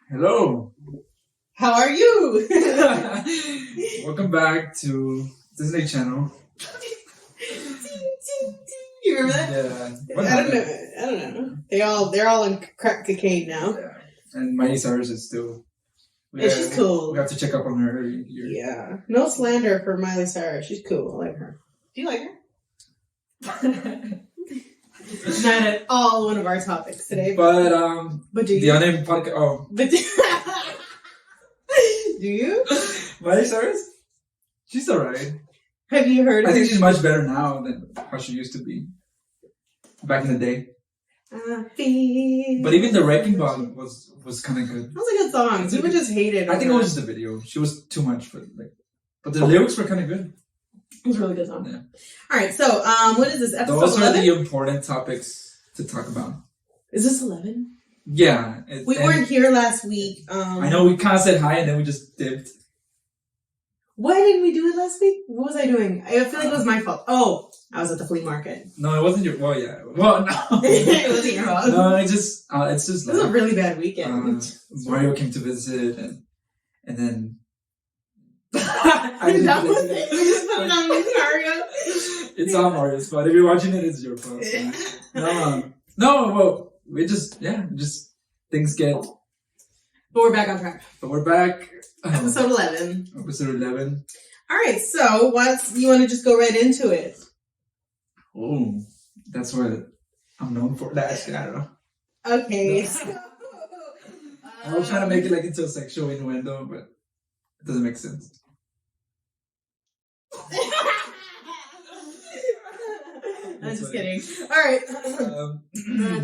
Hello. How are you? Welcome back to Disney Channel. You remember that? Yeah. I don't know. They're all on crack cocaine now. Yeah. And Miley Cyrus is still. She's cool. We have to check up on her. Yeah. No slander for Miley Cyrus. She's cool. I like her. Do you like her? Not at all one of our topics today. But do you? The Unnamed podcast. Oh. But do you? Miley Cyrus? She's alright. Have you heard? I think she's much better now than how she used to be back in the day. But even the Wrecking Ball was kind of good. That was a good song. People just hated it. I think it was just the video. She was too much, but the lyrics were kind of good. It was a really good song. Yeah. All right, so what is this, episode Those 11? are the important topics to talk about. Is this 11? Yeah. We weren't here last week. I know we kind of said hi and then we just dipped. Why didn't we do it last week? What was I doing? I feel like it was my fault. Oh, I was at the flea market. No, it wasn't your. Well, yeah. Well, no. It wasn't your fault. No, it's just. It was a really bad weekend. Mario came to visit, and then. That was it. We just put it on Mario. It's on Mario's fault. If you're watching it, it's your fault. No. Well, just things get. But we're back on track. But we're back. Episode 11. Episode 11. All right, so you want to just go right into it? Oh, that's what I'm known for. That I don't know. Okay. No. So, I was trying to make it like into a sexual innuendo, but it doesn't make sense. I'm just kidding. All right.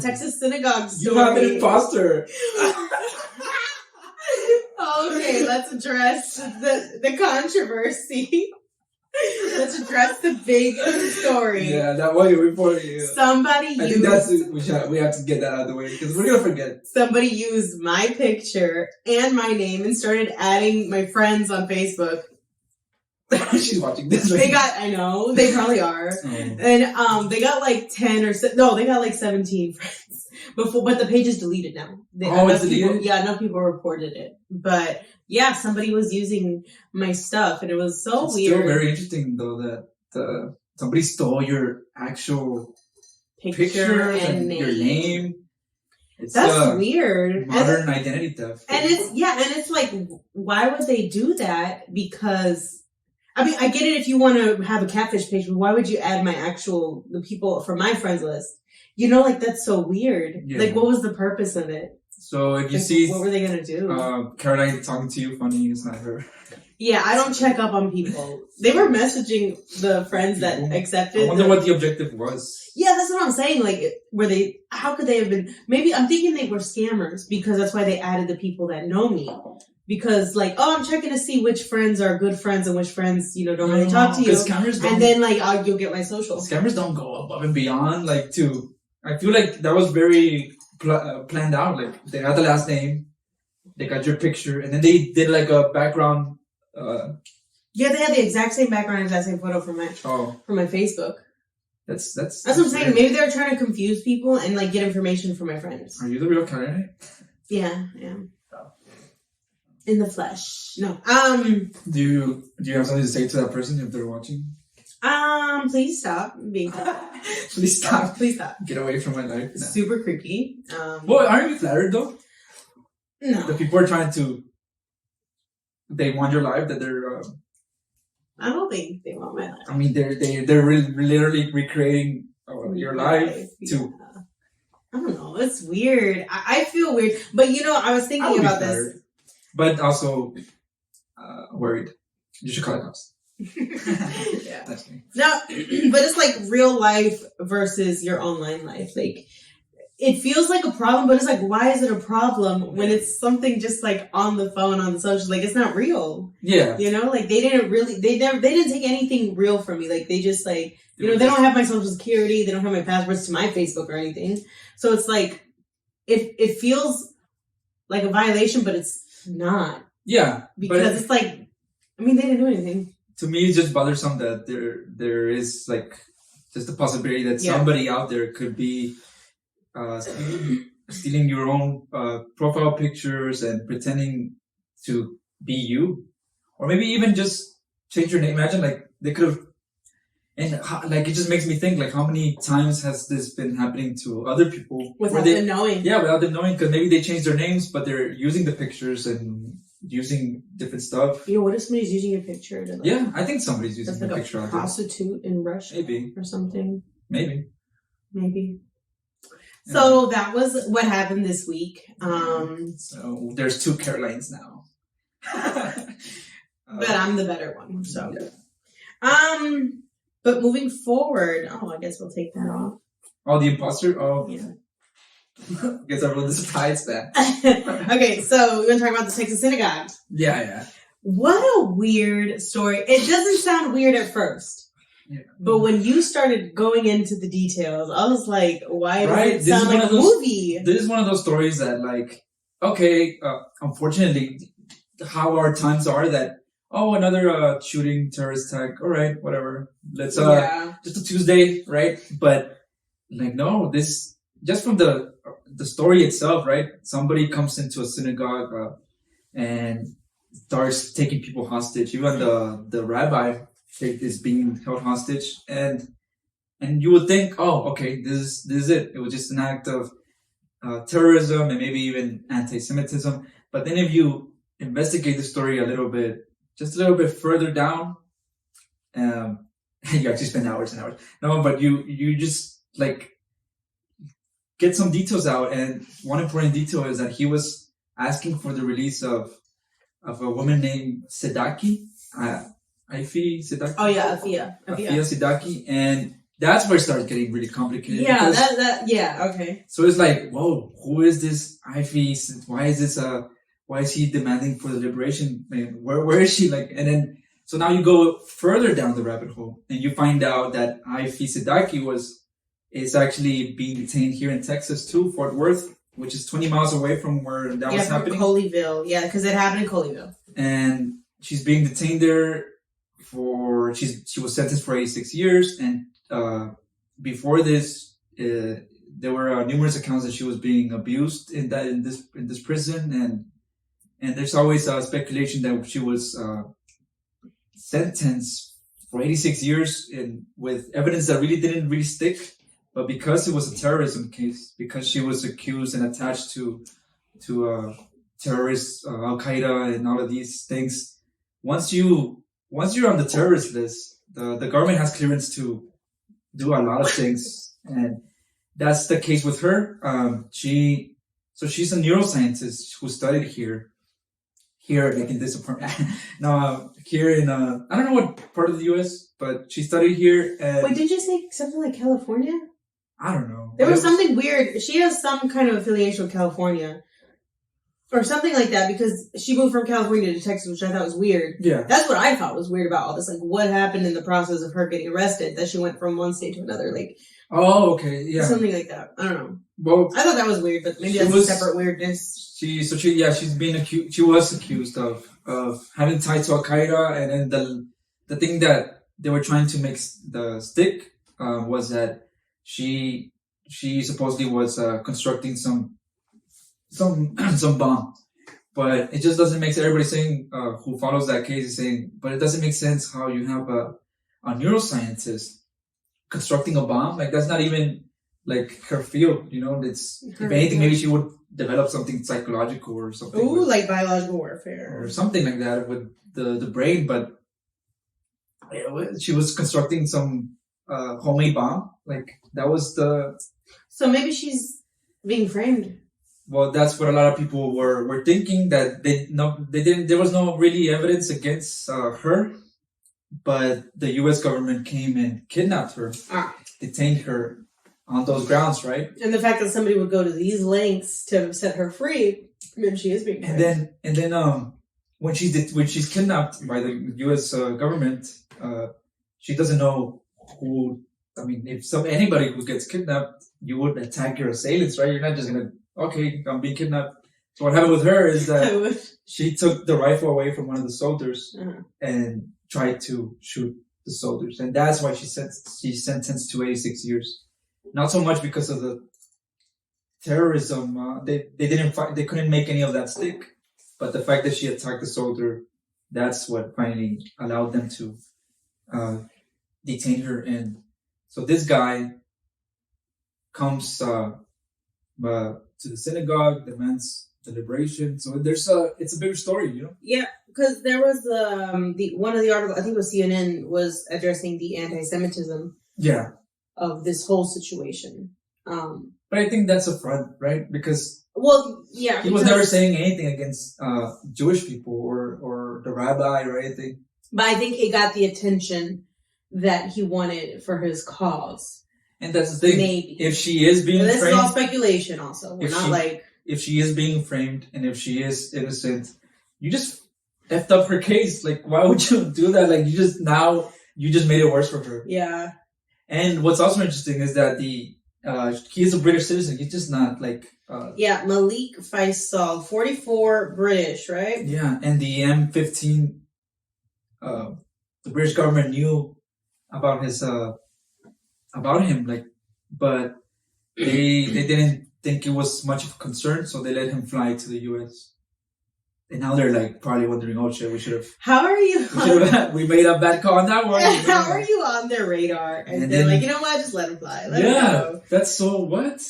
Texas Synagogue story. You have an imposter. Okay, let's address the controversy. Let's address the big story. Yeah, that way before you. Somebody I think we have to get that out of the way because we're gonna forget. Somebody used my picture and my name and started adding my friends on Facebook. She's watching this. Right? I know, they probably are. Oh. And they got like 10 or they got like 17 friends before, but the page is deleted now. It's deleted? Yeah, enough people reported it. But yeah, somebody was using my stuff and it was so weird. Still very interesting though that somebody stole your actual picture and your name. That's weird. Modern identity theft. And it's like, why would they do that? Because I mean, I get it if you want to have a catfish page, but why would you add the people from my friends list? You know, like, that's so weird. Yeah. Like, what was the purpose of it? So, if you see... What were they going to do? Caroline talking to you, funny, it's not her. Yeah, I don't check up on people. They were messaging the friends that accepted. I wonder what the objective was. Yeah, that's what I'm saying. Like, how could they have been... Maybe, I'm thinking they were scammers, because that's why they added the people that know me. Because, like, I'm checking to see which friends are good friends and which friends, don't really talk to you. And then, like, you'll get my social. Scammers don't go above and beyond, I feel like that was very planned out. Like, they had the last name, they got your picture, and then they did, like, a background. Yeah, they had the exact same background, exact same photo from my Facebook. That's what I'm saying. Maybe they were trying to confuse people and, like, get information from my friends. Are you the real candidate? Yeah. In the flesh. No. Do you have something to say to that person if they're watching? Please stop being Please stop. Please stop. Get away from my life. No. Super creepy. Well, aren't you flattered though? No. The people are trying to. They want your life. That they're. I don't think they want my life. I mean, they're literally recreating your life to. I don't know. It's weird. I feel weird, but I was thinking about this. But also worried. You should call it cops. Yeah. That's me. No, but it's like real life versus your online life. Like, it feels like a problem, but it's like, why is it a problem when it's something just like on the phone, on the social? Like, it's not real. Yeah. Like, they didn't take anything real from me. Like, they just like, they don't have my social security. They don't have my passwords to my Facebook or anything. So it's like, it feels like a violation, but it's not. Yeah. Because it's like, I mean, they didn't do anything. To me, it's just bothersome that there is like just the possibility that somebody out there could be stealing your own profile pictures and pretending to be you, or maybe even just change your name. Imagine like they could have, and like it just makes me think like how many times has this been happening to other people without them knowing? Yeah, without them knowing, because maybe they changed their names, but they're using the pictures and using different stuff. What if somebody's using your picture to Yeah, I think somebody's using like the picture. A prostitute in Russia, maybe, or something. Maybe. So that was what happened this week. So there's 2 Carolines now. But I'm the better one. So, but moving forward, I guess we'll take that off. Oh, the imposter. Oh, yeah. I guess I wrote the surprise back. Okay, so we're gonna talk about the Texas Synagogue. Yeah. What a weird story. It doesn't sound weird at first. Yeah. But when you started going into the details, I was like, why does it sound like a movie? This is one of those stories that, like, okay, unfortunately, how our times are that, another shooting, terrorist attack, all right, whatever. Let's, just a Tuesday, right? But, like, no, this, just from the story itself, right? Somebody comes into a synagogue and starts taking people hostage. Even the rabbi is being held hostage, and you would think, okay, this is it. It was just an act of terrorism and maybe even anti-Semitism. But then if you investigate the story just a little bit further down, you actually spend hours and hours. No, but you just like get some details out, and one important detail is that he was asking for the release of a woman named Siddiqui. Aafia Siddiqui. Oh yeah, Aafia Siddiqui, and that's where it started getting really complicated. Yeah, okay. So it's like, whoa, who is this Aafia? Why is he demanding for the liberation? Man, where is she? Like, and then so now you go further down the rabbit hole, and you find out that Aafia Siddiqui is actually being detained here in Texas too, Fort Worth, which is 20 miles away from where that was happening. Colleyville, because it happened in Colleyville, and she's being detained there. She was sentenced for 86 years, and before this, there were numerous accounts that she was being abused in this prison, and there's always speculation that she was sentenced for 86 years with evidence that didn't really stick, but because it was a terrorism case, because she was accused and attached to terrorists, Al Qaeda, and all of these things, once you're on the terrorist list, the government has clearance to do a lot of things, and that's the case with her. She's a neuroscientist who studied here like in this apartment. Here in I don't know what part of the U.S., but she studied here. And wait, did you say something like California? I don't know. There was something weird. She has some kind of affiliation with California. Or something like that, because she moved from California to Texas, which I thought was weird. Yeah. That's what I thought was weird about all this. Like, what happened in the process of her getting arrested, that she went from one state to another. Like, oh, okay, yeah. Something like that. I don't know. Well, I thought that was weird, but maybe that's a separate weirdness. She's being accused. She was accused of having ties to Al Qaeda, and then the thing that they were trying to make the stick was that she supposedly was constructing some bomb, but it just doesn't make sense. Everybody saying who follows that case is saying, but it doesn't make sense how you have a neuroscientist constructing a bomb. Like, that's not even like her field, It's if anything, maybe she would develop something psychological or something. Ooh, like biological warfare or something like that with the brain. But she was constructing some homemade bomb. Like, that was the. So maybe she's being framed. Well, that's what a lot of people were thinking, that there was no really evidence against her, but the U.S. government came and kidnapped her, detained her on those grounds, right? And the fact that somebody would go to these lengths to set her free, maybe she is being framed. And then when she's kidnapped by the U.S. Government, she doesn't know who. I mean, if anybody who gets kidnapped, you would attack your assailants, right? You're not just gonna. Okay, I'm being kidnapped. So what happened with her is that she took the rifle away from one of the soldiers and tried to shoot the soldiers, and that's why she's sentenced to 86 years. Not so much because of the terrorism, they didn't fight, they couldn't make any of that stick. But the fact that she attacked the soldier, that's what finally allowed them to detain her. And so this guy comes to the synagogue, demands the liberation. So it's a bigger story, you know? Yeah, because there was the one of the articles, I think it was CNN, was addressing the anti-Semitism of this whole situation. But I think that's a front, right? Because he was never saying anything against Jewish people or the rabbi or anything. But I think it got the attention that he wanted for his cause. And that's the thing. Maybe. If she is being framed... This is all speculation also. We're not like... If she is being framed and if she is innocent, you just effed up her case. Like, why would you do that? Like, you just made it worse for her. Yeah. And what's also interesting is that he is a British citizen. He's just not like... Malik Faisal, 44, British, right? Yeah, and the M15, the British government knew about him, like, but they didn't think it was much of a concern, so they let him fly to the US. And now they're like probably wondering, oh shit, we should have. How are you? We made a bad call on that one. How are you on their radar? And they're like, you know what? Just let him fly. Let him go. That's so what?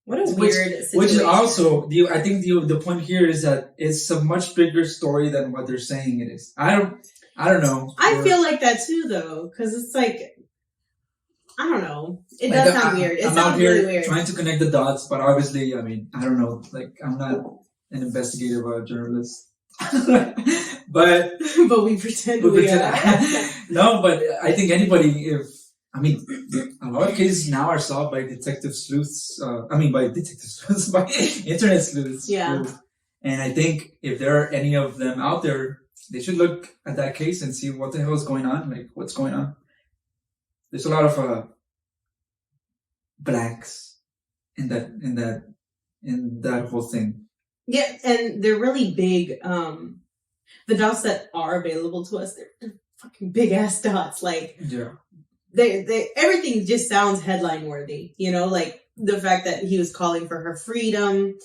What a weird situation. Which is also I think the point here is that it's a much bigger story than what they're saying it is. I don't know. I feel like that too, though, because it's like, I don't know. It like does sound weird. It sounds really weird. Trying to connect the dots, but obviously, I mean, I don't know. Like, I'm not an investigative journalist, but we pretend we are. No, but I think anybody, a lot of cases now are solved by detective sleuths. By internet sleuths. Yeah. And I think if there are any of them out there, they should look at that case and see what the hell is going on. Like, what's going on? There's a lot of blanks in that whole thing. Yeah, and they're really big. The dots that are available to us, they're fucking big ass dots. Like, they everything just sounds headline worthy. You know, like the fact that he was calling for her freedom,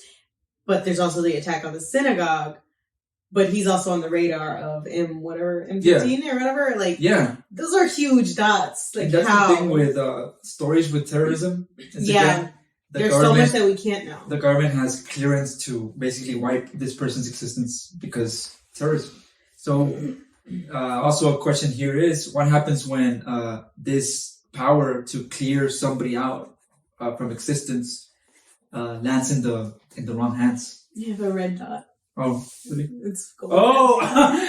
but there's also the attack on the synagogue. But he's also on the radar of M15 or whatever. Like, those are huge dots. Like, that's the thing with stories with terrorism. There's so much that we can't know. The government has clearance to basically wipe this person's existence because terrorism. So, also a question here is, what happens when this power to clear somebody out from existence lands in the wrong hands? You have a red dot. Oh, really? It's gold. Oh!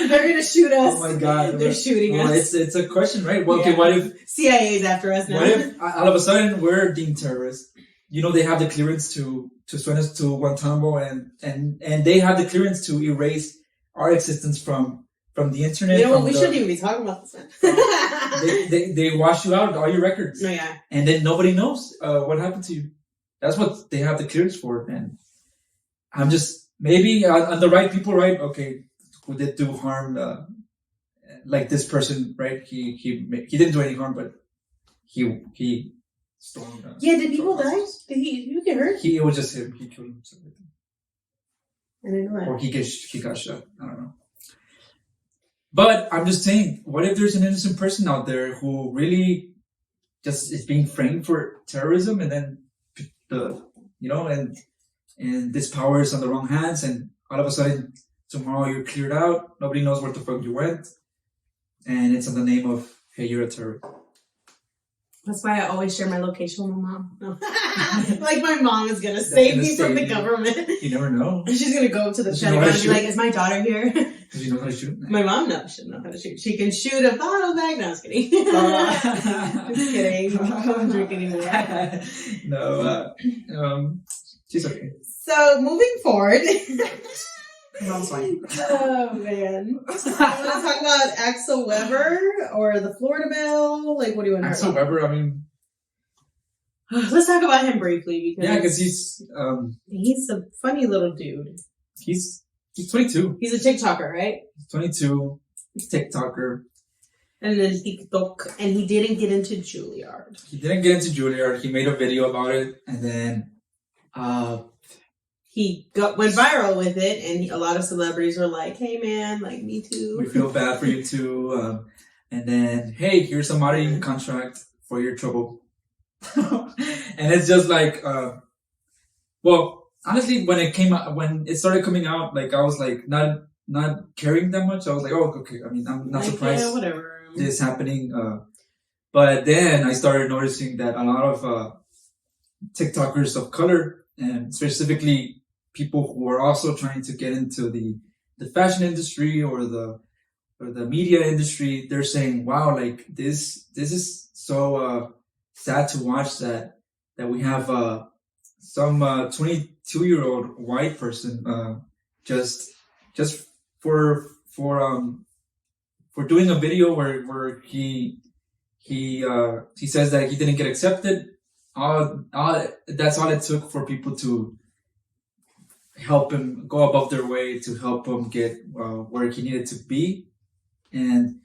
They're gonna shoot us. Oh my god. They're shooting us. It's a question, right? Well, okay, what if... CIA's after us now. What if all of a sudden we're deemed terrorists? You know, they have the clearance to send us to Guantanamo and they have the clearance to erase our existence from the internet. You know what? We shouldn't even be talking about this one. they wash you out, all your records. No, yeah. And then nobody knows what happened to you. That's what they have the clearance for. And I'm just... Maybe on the right people, right? Okay, who did do harm? Like this person, right? He didn't do any harm, but he stormed. Did people die? Did you get hurt? It was just him. He killed himself. I didn't know that. Or he got shot. I don't know. But I'm just saying, what if there's an innocent person out there who really just is being framed for terrorism, and then and this power is on the wrong hands, and all of a sudden, tomorrow you're cleared out, nobody knows where the fuck you went, and it's in the name of, hey, you're a terrorist. That's why I always share my location with my mom. No. Like my mom is going to save me from the government. You never know. She's going to go to the Pentagon and be like, is my daughter here? Does she know how to shoot? My mom, no, she doesn't know how to shoot. She can shoot a bottle bag. No, I was kidding. Just kidding. I don't drink anymore. No, she's okay. So, moving forward. Mom's fine. Oh, man. You want to talk about Axel Weber or the Florida Bill? Like, what do you want to talk about? Axel Weber, I mean... Let's talk about him briefly, because... Yeah, because he's... he's a funny little dude. He's 22. He's a TikToker, right? He's 22. He's a TikToker. And then TikTok, and he didn't get into Juilliard. He made a video about it, and then... He went viral with it, and a lot of celebrities were like, "Hey, man, like me too. We feel bad for you too." And then, hey, here's a marketing contract for your trouble. And it's just like, well, honestly, when it started coming out, like I was like not caring that much. I was like, oh, okay. I mean, I'm not like, surprised. Yeah, whatever. This is happening. But then I started noticing that a lot of TikTokers of color, and specifically people who are also trying to get into the fashion industry or the media industry, they're saying, wow, like this is so sad to watch that we have some 22-year-old white person just for doing a video where he says that he didn't get accepted. That's all it took for people to help him go above their way to help him get where he needed to be, and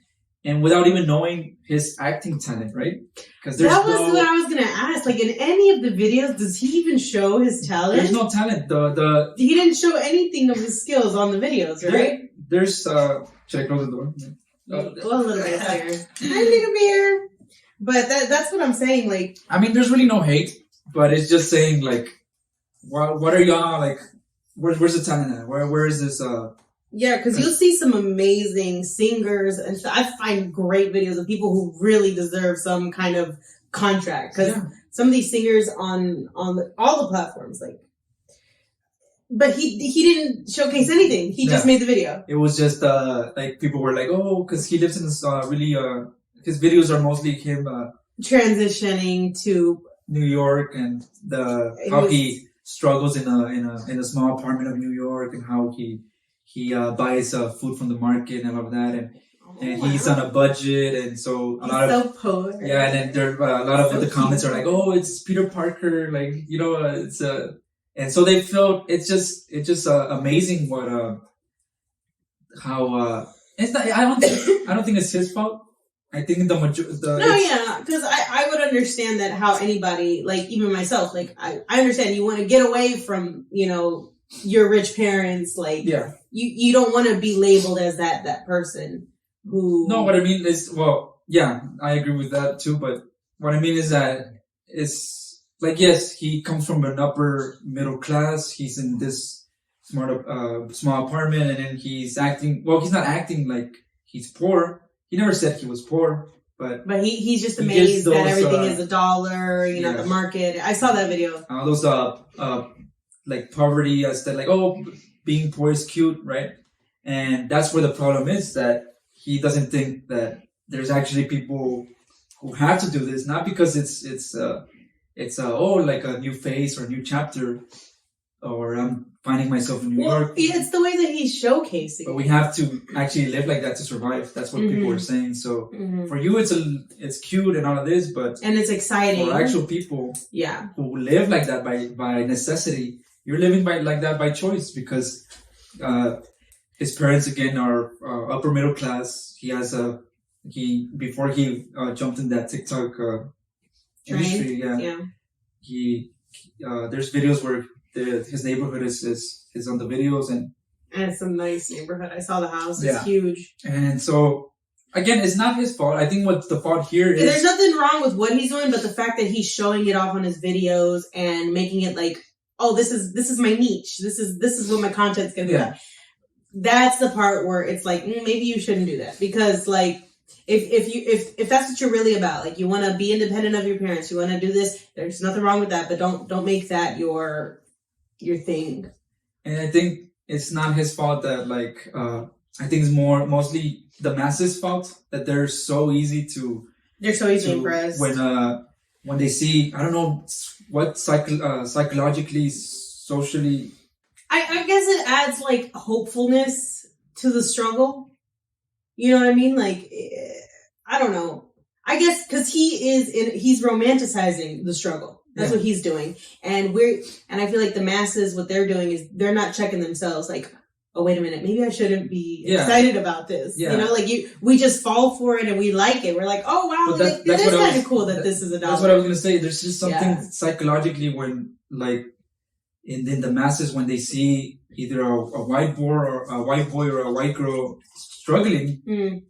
without even knowing his acting talent, right? Because that was what I was gonna ask. Like, in any of the videos, does he even show his talent? There's no talent. He didn't show anything of his skills on the videos, right? There's should I close the door? Go a little bit here. Hi, little bear. But that's what I'm saying. Like, I mean, there's really no hate, but it's just saying like, what are y'all like? Where's the talent at? Where is this? Yeah, because you'll see some amazing singers, and so I find great videos of people who really deserve some kind of contract. Because some of these singers on all the platforms, like, but he didn't showcase anything. He just made the video. It was just like people were like, oh, because he lives in this really his videos are mostly him transitioning to New York and how he struggles in a small apartment of New York, and how he buys food from the market and all of that, and he's on a budget, and so a lot of poor. Yeah, and then there a lot of the comments are like, oh, it's Peter Parker, like, you know, it's and so they felt it's just amazing what how it's not. I don't think it's his fault. I think because I would understand that how anybody, like even myself, like I understand you want to get away from, you know, your rich parents, like you don't want to be labeled as that person who. No, what I mean is, well, yeah, I agree with that too. But what I mean is that it's like, yes, he comes from an upper middle class. He's in this small apartment, and then he's acting. Well, he's not acting like he's poor. He never said he was poor, but he's just amazed that everything is $1, you know, the market. I saw that video. Those like poverty as that, like, oh, being poor is cute, right? And that's where the problem is, that he doesn't think that there's actually people who have to do this, not because it's like a new phase or a new chapter, or I'm finding myself in New York. Yeah, it's the way that he's showcasing. But we have to actually live like that to survive. That's what people are saying. So for you, it's cute and all of this, and it's exciting. For actual people, who live like that by necessity, you're living like that by choice, because his parents again are upper middle class. He has before he jumped in that TikTok industry. He there's videos where his neighborhood is on the videos, and it's a nice neighborhood. I saw the house; it's huge. And so again, it's not his fault. I think what the fault here is, there's nothing wrong with what he's doing, but the fact that he's showing it off on his videos and making it like, oh, this is my niche. This is what my content's gonna be about. That's the part where it's like, maybe you shouldn't do that, because like, if that's what you're really about, like you want to be independent of your parents, you want to do this, there's nothing wrong with that, but don't make that your thing. And I think it's not his fault that, like, I think it's mostly the masses' fault that they're so easy to impress when they see, I don't know what psychologically, socially. I guess it adds like hopefulness to the struggle. You know what I mean? Like, I don't know. I guess because he's romanticizing the struggle. That's what he's doing. And I feel like the masses, what they're doing is they're not checking themselves. Like, oh, wait a minute, maybe I shouldn't be excited about this. Yeah. You know, like we just fall for it and we like it. We're like, oh wow, it is kind of cool that this is $1. That's what I was going to say. There's just something psychologically when, like, and then the masses, when they see either a white boy or a white girl struggling,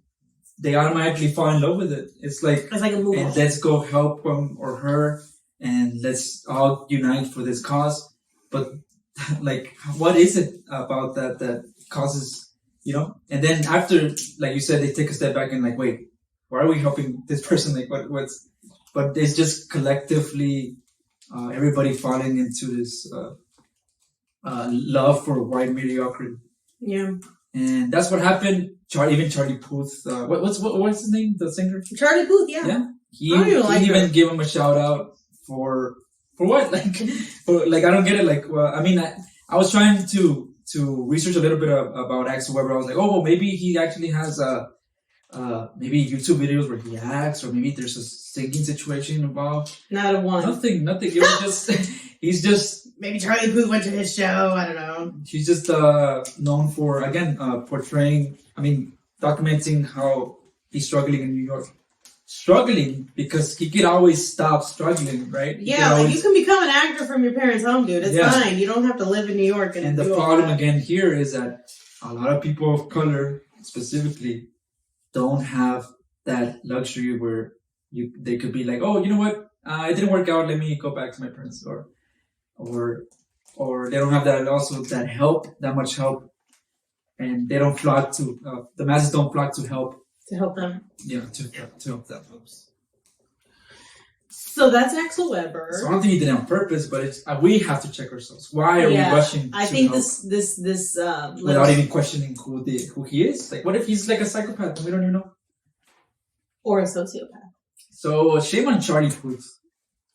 they automatically fall in love with it. It's like a movie. And let's go help him or her, and let's all unite for this cause. But like, what is it about that causes, And then after, like you said, they take a step back and like, wait, why are we helping this person? Like, what's? But it's just collectively, everybody falling into this love for white mediocrity. Yeah. And that's what happened. Even Charlie Puth. What's his name? The singer? Charlie Puth. Yeah. Yeah. He even gave him a shout out for what? Like I don't get it. Like, well, I mean, I was trying to research a little bit about Axel Weber. I was like, oh, well, maybe he actually has maybe YouTube videos where he acts, or maybe there's a singing situation involved. Not a one. Nothing. It was he's just. Maybe Charlie Puth went to his show. I don't know. He's just known for, again, documenting how he's struggling in New York. Struggling because he could always stop struggling, right? Yeah, you can become an actor from your parents' home, dude. It's fine. You don't have to live in New York. And the problem again here is that a lot of people of color, specifically, don't have that luxury where they could be like, oh, you know what? It didn't work out. Let me go back to my parents, or they don't have that much help, and they don't flock to the masses don't flock to help them. Yeah, to help them. So that's Axel Weber. So I don't think he did it on purpose, but we have to check ourselves. Why are we rushing? I think help this without even questioning who he is. Like, what if he's like a psychopath and we don't even know, or a sociopath? So shame on Charlie Puth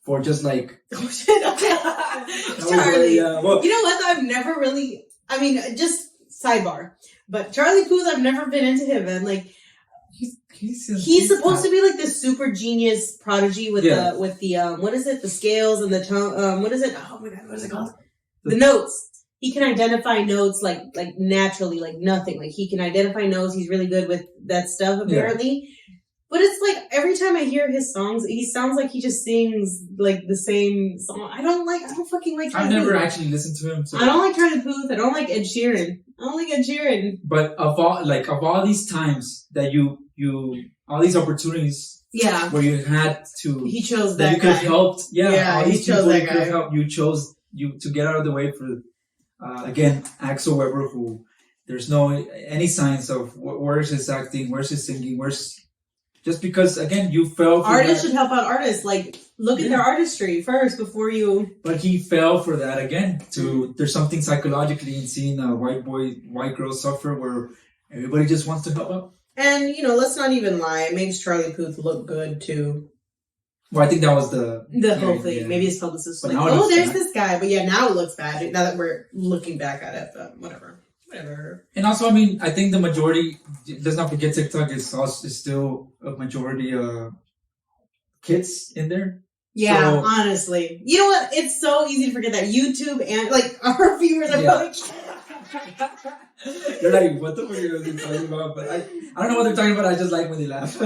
for just like. Oh shit! Charlie. You know what? I've never really. I mean, just sidebar. But Charlie Puth, I've never been into him, and like he's supposed to be like this super genius prodigy with the what is it? The scales and the tone. What is it? Oh my god, what is it called? The notes. He can identify notes like naturally, like nothing. Like he can identify notes. He's really good with that stuff apparently. Yeah. But it's like every time I hear his songs, he sounds like he just sings like the same song. I don't fucking like Charlie Puth. I've never actually listened to him. So. I don't like Charlie Puth. I don't like Ed Sheeran. But of all these times that you all these opportunities, where you had to, he chose that you could have helped. Yeah, he chose that guy. Helped. You chose to get out of the way for again Axel Weber, who there's no any signs of where's his acting, where's his singing, just because, again, you fell for artists should help out artists. Like, look at their artistry first before you... But he fell for that, again. There's something psychologically in seeing a white girl suffer where everybody just wants to help out. And, let's not even lie. It makes Charlie Puth look good, too. Well, I think that was the whole thing. Yeah. Maybe his publicist was like, there's this guy. But yeah, now it looks bad. Now that we're looking back at it, but whatever. And also, I think the majority, let's not forget TikTok is still a majority kids in there. Yeah, so, honestly. You know what? It's so easy to forget that YouTube and like our viewers are probably... They're like, what the fuck are you talking about? But I don't know what they're talking about. I just like when they laugh.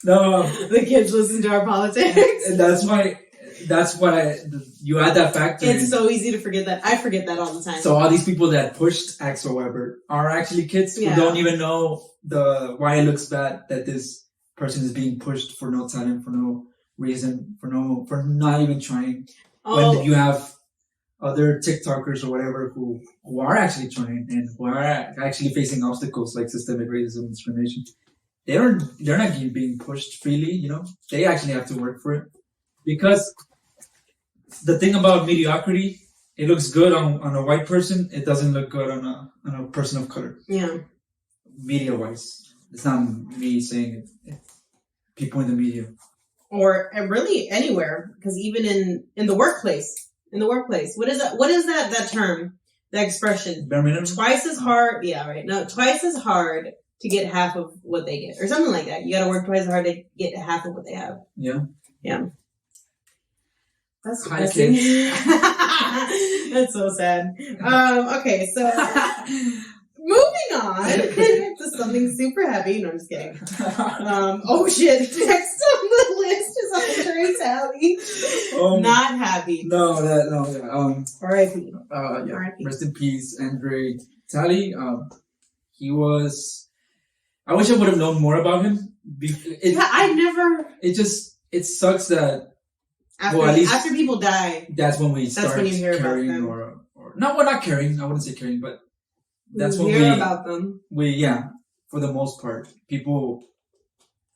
No. The kids listen to our politics. And that's why you add that factor. It's so easy to forget that. I forget that all the time. So all these people that pushed Axel Weber are actually kids who don't even know why it looks bad that this person is being pushed for no talent, for no reason, for not even trying. Oh. When you have other TikTokers or whatever who are actually trying and who are actually facing obstacles like systemic racism and discrimination, they're not being pushed freely. They actually have to work for it. Because the thing about mediocrity, it looks good on a white person. It doesn't look good on a person of color. Yeah. Media-wise. It's not me saying it. It's people in the media. Or really anywhere. Because even in the workplace. What is that term? That expression? Bare minimum? Twice as hard. Yeah, right. No, twice as hard to get half of what they get. Or something like that. You got to work twice as hard to get half of what they have. Yeah. Yeah. That's depressing. That's so sad. Okay, so moving on to something super happy. No, I'm just kidding. Oh shit! Text on the just on the train, Talley. Not happy. No. R.I.P. Yeah. R.I.P. Rest in peace, Andre Talley. He was. I wish I would have known more about him. I never. It sucks that. After people die, that's when we start when you hear caring, about them. or no, we're not caring. I wouldn't say caring, but that's when hear about them. For the most part, people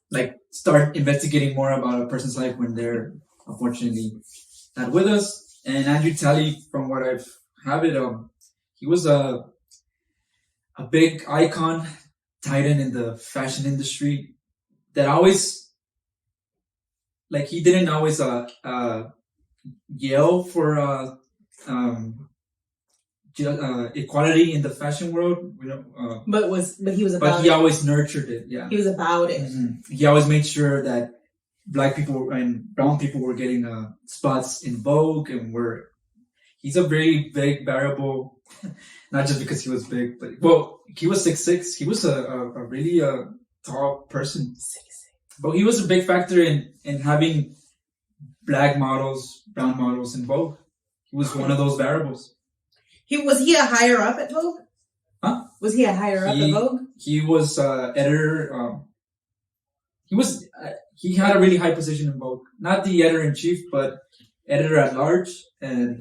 like start investigating more about a person's life when they're unfortunately not with us. And Andrew Talley, from what I've have it, he was a big icon, titan in the fashion industry that always, like, he didn't always yell for equality in the fashion world, but he was about but he always nurtured it. Yeah, he was about it. Mm-hmm. He always made sure that Black people and brown people were getting spots in Vogue, and he's a very big variable. Not just because he was big, but he was 6'6". He was a really tall person. 6'6". But he was a big factor in having Black models, brown models in Vogue. He was one of those variables. Was he a higher up at Vogue? Huh? Was he a higher up at Vogue? He was editor. He had a really high position in Vogue. Not the editor in chief, but editor at large, and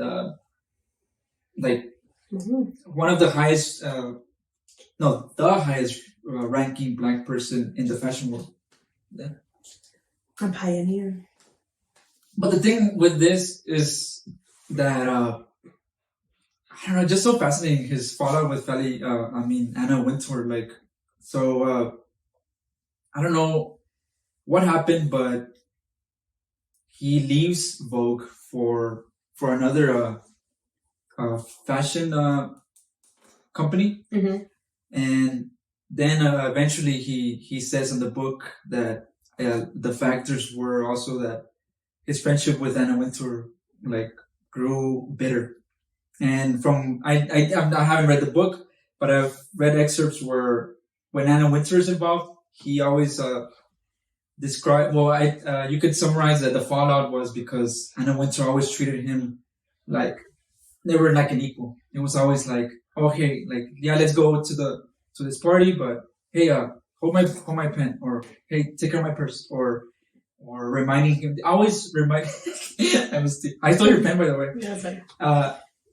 one of the highest, the highest ranking Black person in the fashion world. Yeah. A pioneer. But the thing with this is that I don't know, just so fascinating, his fallout with Anna Wintour. I don't know what happened, but he leaves Vogue for another fashion company, and then eventually he says in the book that the factors were also that his friendship with Anna Wintour grew bitter. And I haven't read the book, but I've read excerpts where when Anna Wintour is involved, he always described. You could summarize that the fallout was because Anna Wintour always treated him like they were like an equal. It was always like, oh hey, let's go to this party, but hey, hold my pen, or hey, take care of my purse, or reminding him. Always remind. I stole your pen, by the way. Yeah, that's right.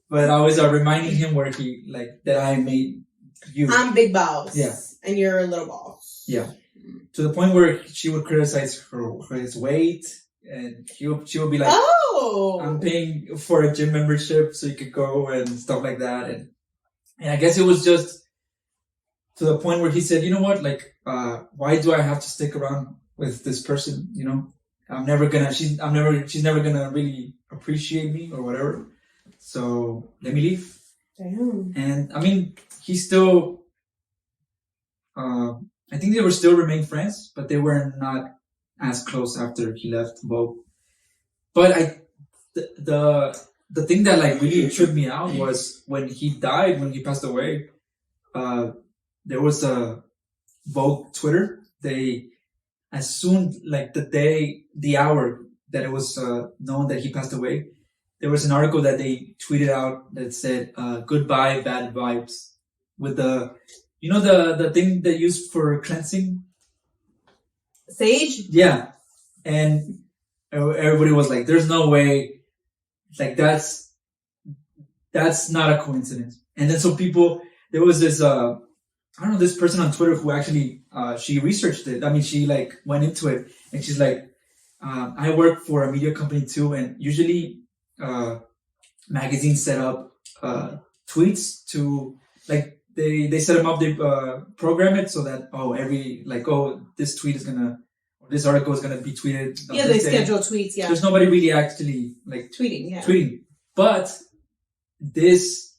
But I was reminding him where he that I made you. I'm big boss. Yeah. And you're a little boss. Yeah. To the point where she would criticize his weight, and she would be like, "Oh, I'm paying for a gym membership so you could go," and stuff like that. And I guess it was just to the point where he said, "You know what? Why do I have to stick around with this person? She's never gonna really appreciate me or whatever. So let me leave." Damn. And I mean, he still, I think they were still remain friends, but they were not as close after he left Vogue. But the thing that really tripped me out was when he passed away, there was a Vogue Twitter. They, as soon, the hour that it was known that he passed away, there was an article that they tweeted out that said, "Goodbye, bad vibes," with the thing they used for cleansing? Sage? Yeah. And everybody was like, there's no way, that's not a coincidence. And then there was this, this person on Twitter who actually, she researched it. I mean, she went into it, and she's like, I work for a media company too, and usually, magazines set up tweets to they set them up, they program it so that this article is gonna be tweeted. Yeah, they schedule tweets. Yeah, there's nobody really actually tweeting. Yeah, tweeting, but this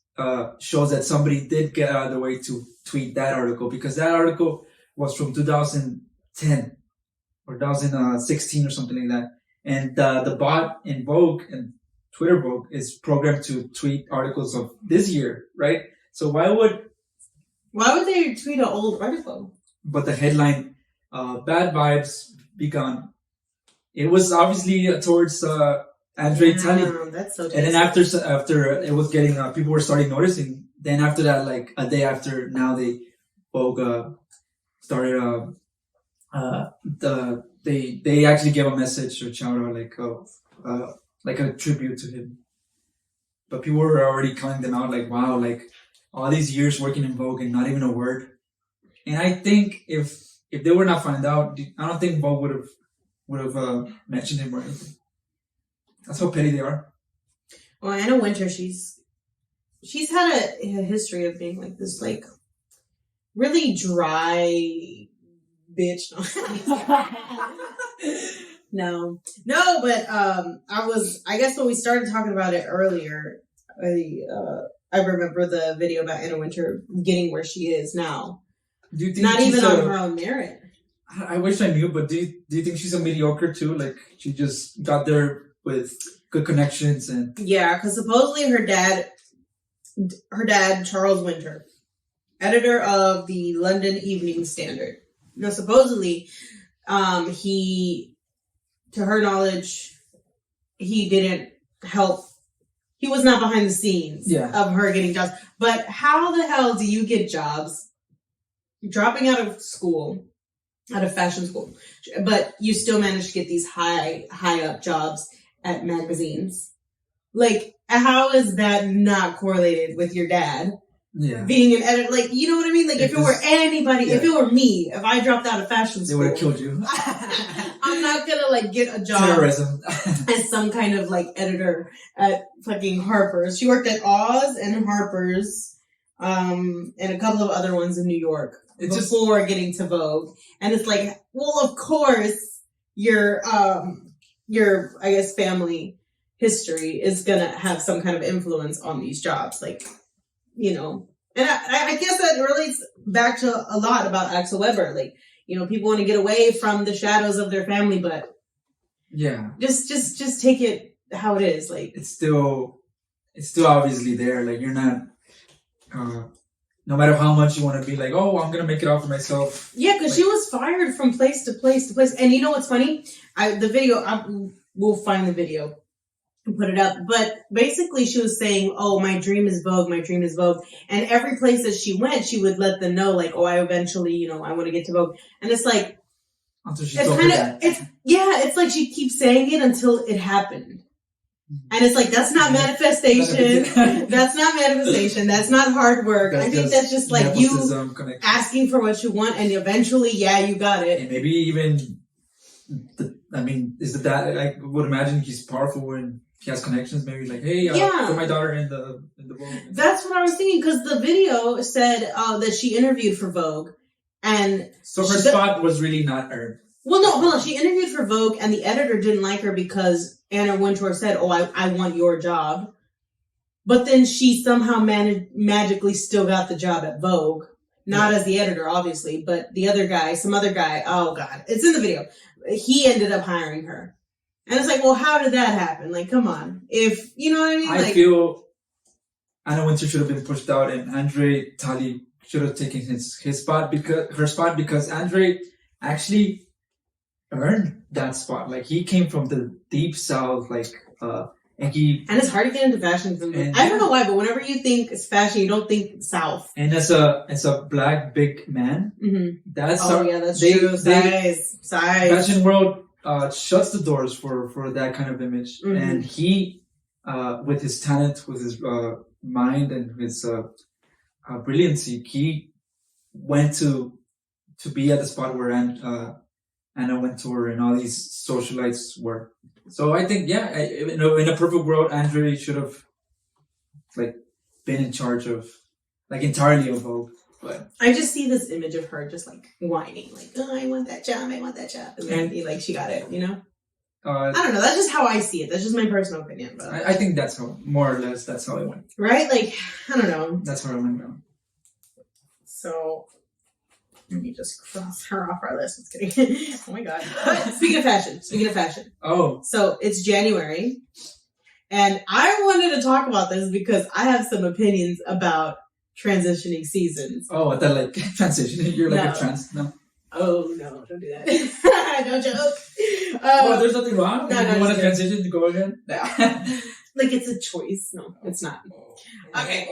shows that somebody did get out of the way to tweet that article, because that article was from 2010 or 2016 or something like that, and the bot in Vogue and Twitter Vogue is programmed to tweet articles of this year, right? So why would they tweet an old article? But the headline, "Bad vibes be gone." it was obviously towards Andre Talley. That's so. And then after it was getting people were starting noticing. Then after that, like a day after, now Vogue started they actually gave a message or shout out like a tribute to him. But people were already calling them out like, wow, like all these years working in Vogue and not even a word. And I think if they were not found out, I don't think Vogue would have mentioned him or anything. That's how petty they are. Well, Anna Wintour, she's had a history of being like this, like really dry bitch. No, but I guess when we started talking about it earlier, I remember the video about Anna Wintour getting where she is now. Do you think not even on her own merit? I wish I knew, but do you think she's a mediocre too? Like she just got there with good connections and yeah, because supposedly her dad Charles Wintour, editor of the London Evening Standard. Now supposedly, he, to her knowledge, he didn't help. He was not behind the scenes of her getting jobs. But how the hell do you get jobs dropping out of school, out of fashion school, but you still manage to get these high up jobs at magazines? Like, how is that not correlated with your dad being an editor? Like, you know what I mean? Like, if it were anybody, if it were me, if I dropped out of fashion school, they would have killed you. I'm not gonna like get a job terrorism as some kind of like editor at fucking Harper's. She worked at Oz and Harper's, and a couple of other ones in New York before getting to Vogue. And it's like, well, of course, your I guess family history is gonna have some kind of influence on these jobs, like, you know. And I guess that relates back to a lot about Axel Weber. Like, you know, people want to get away from the shadows of their family, but just take it how it is. Like, it's still obviously there. Like, you're not, no matter how much you want to be like, oh, I'm gonna make it out for myself. Yeah, because she was fired from place to place to place. And you know what's funny? We'll find the video and put it up. But basically she was saying, oh, my dream is Vogue, my dream is Vogue. And every place that she went, she would let them know, like, oh, I eventually, you know, I want to get to Vogue. And it's like, it's like she keeps saying it until it happened. And it's like, that's not manifestation. That's not manifestation. That's not hard work. I think that's just like you asking for what you want, and eventually, you got it. And maybe even, is the dad, I would imagine he's powerful and he has connections. Maybe like, hey, put my daughter in the Vogue. That's what I was thinking, because the video said that she interviewed for Vogue, and so her spot was really not earned. Well, no, hold on. She interviewed for Vogue, and the editor didn't like her because Anna Wintour said, oh, I want your job. But then she somehow magically still got the job at Vogue. Not as the editor, obviously, but the other guy, some other guy, oh God, it's in the video. He ended up hiring her. And it's like, well, how did that happen? Like, come on. If, you know what I mean? I feel Anna Wintour should have been pushed out, and Andre Talley should have taken her spot because Andre actually earned that spot. Like, he came from the deep south, like, and it's hard to get into fashion. I don't know why, but whenever you think it's fashion, you don't think south. And as a black big man, that's true. Size. Fashion world shuts the doors for that kind of image. And he, with his talent, with his mind and his brilliancy, he went to be at the spot where Anna Wintour and all these socialites were. So I think, in a perfect world, Andre should have like been in charge of, like, entirely of Vogue. But I just see this image of her just like whining, like, oh, I want that job, and then like she got it, you know. I don't know. That's just how I see it. That's just my personal opinion. But I think that's how, more or less, that's how it went. Right? Like, I don't know. That's how it went down. So let me just cross her off our list. Just kidding. Oh my God. But speaking of fashion. Oh. So it's January. And I wanted to talk about this because I have some opinions about transitioning seasons. Oh, I thought like transitioning. You're like a trans. No. Oh, no, don't do that. Don't joke. Well, there's nothing wrong. No, you want to transition to go again? Like, it's a choice. No, it's not. Okay.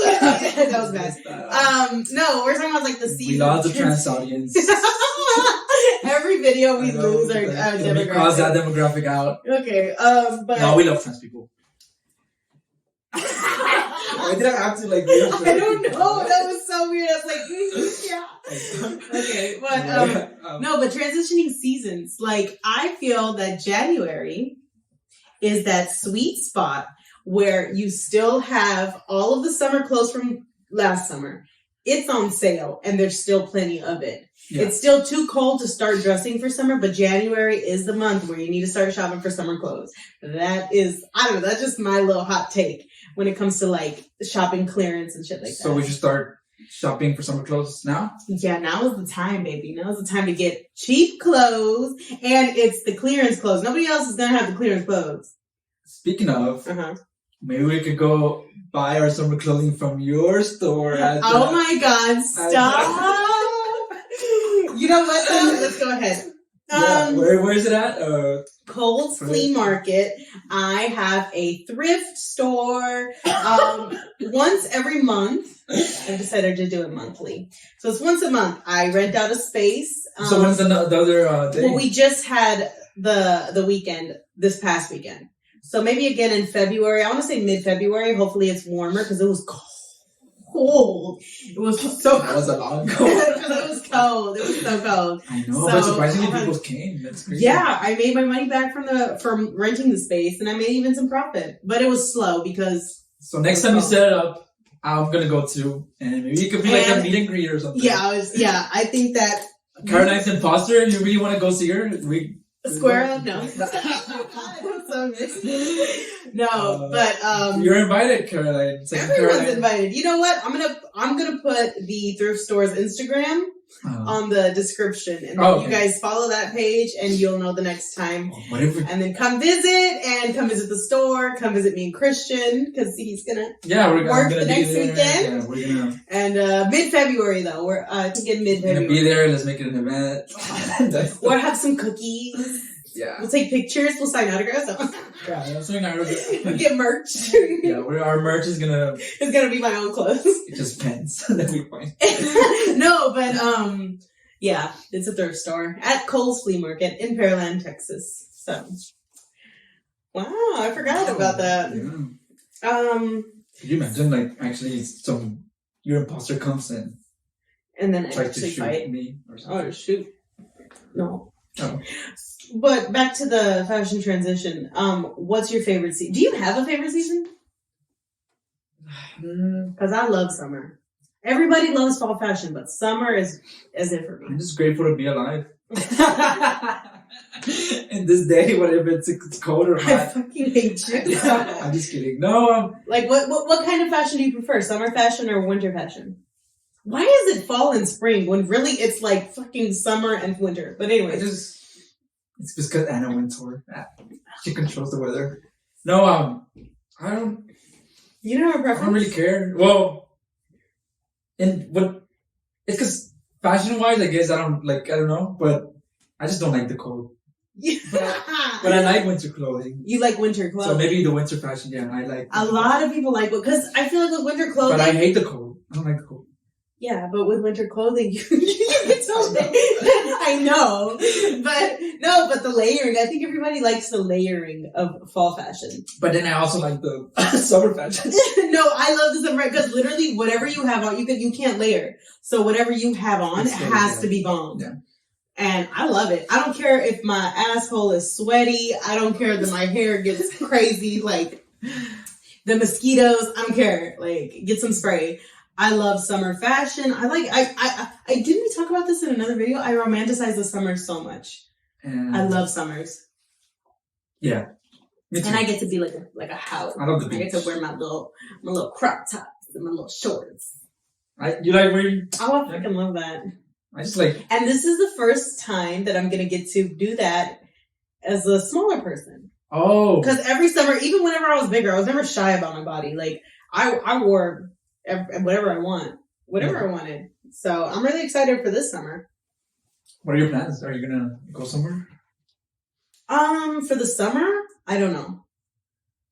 That was bad. No, we're talking about, like, the season. We lost the trans audience. Every video we lose our demographic. We cross that demographic out. Okay, but... No, we love trans people. Why did I have to, like... I don't know. That was so weird. I was like, yeah. Okay, but, no, but transitioning seasons. Like, I feel that January is that sweet spot where you still have all of the summer clothes from last summer. It's on sale, and there's still plenty of it. Yeah. It's still too cold to start dressing for summer, but January is the month where you need to start shopping for summer clothes. That is, I don't know, that's just my little hot take when it comes to, like, shopping clearance and shit like that. So we should start shopping for summer clothes now? Yeah, now is the time, baby. Now is the time to get cheap clothes, and it's the clearance clothes. Nobody else is going to have the clearance clothes. Speaking of, maybe we could go buy our summer clothing from your store. Oh my God, stop! You know what, though? Let's go ahead. Where is it at? Kohl's Flea Market. I have a thrift store. Once every month. I decided to do it monthly. So it's once a month. I rent out a space. So when's the other day? Well, we just had the weekend, this past weekend. So maybe again in February. I want to say mid-February. Hopefully it's warmer because it was cold. It was so cold. That was a long cold. It was cold. It was so cold. I know, but surprisingly people came. That's crazy. Yeah, I made my money back from renting the space, and I made even some profit. But it was slow because... So next time you set it up, I'm going to go too. And maybe it could be like a meet and greet or something. Yeah, I think that... Caroline's Imposter, you really want to go see her? Square up? No. No, but you're invited, Caroline. Everyone's invited. You know what? I'm gonna put the thrift store's Instagram on the description, and then you guys follow that page, and you'll know the next time. And then come visit the store. Come visit me and Christian because he's gonna work the next weekend. Yeah, we're gonna. And mid-February though, we're thinking mid-February. We're gonna be there. Let's make it an event. Or have some cookies. Yeah. We'll take pictures. We'll sign autographs. Let's sign autographs. We'll get merch. Our merch is gonna... It's gonna be my own clothes. It just pens. That'd be fine. No, but, yeah, it's a thrift store at Kohl's Flea Market in Pearland, Texas. So, wow, I forgot about that. Yeah. Could you imagine, like, actually your imposter comes in and then tries to fight shoot me or something? Oh, shoot. No. Oh. But back to the fashion transition. What's your favorite season? Do you have a favorite season? Because I love summer. Everybody loves fall fashion, but summer is it for me. I'm just grateful to be alive. In this day, whatever it's cold or hot. I fucking hate you. I'm just kidding. No. Like, what kind of fashion do you prefer? Summer fashion or winter fashion? Why is it fall and spring when really it's like fucking summer and winter? But anyway. It's because Anna Wintour. She controls the weather. No, I don't. You don't have a preference? I don't really care. Well, it's because fashion-wise, I guess I don't know, but I just don't like the cold. But I like winter clothing. You like winter clothing? So maybe the winter fashion, yeah, I like. A lot of people like it because I feel like with winter clothing. But I hate the cold. I don't like the cold. Yeah, but with winter clothing, you can tell me. I know. But the layering, I think everybody likes the layering of fall fashion. But then I also like the summer fashion. No, I love the summer because literally whatever you have on, you can't layer. So whatever you have on, it has to be bomb. Yeah. And I love it. I don't care if my asshole is sweaty. I don't care that my hair gets crazy, like the mosquitoes. I don't care. Like, get some spray. I love summer fashion. I didn't we talk about this in another video? I romanticize the summer so much. I love summers. Yeah. Me too. And I get to be like a house. I love the beach. I get to wear my little crop tops and my little shorts. You like wearing? Oh, I freaking love that. I just like. And this is the first time that I'm gonna get to do that as a smaller person. Oh. Because every summer, even whenever I was bigger, I was never shy about my body. Like I wore whatever I wanted. So I'm really excited for this summer. What are your plans? Are you gonna go somewhere? For the summer, I don't know.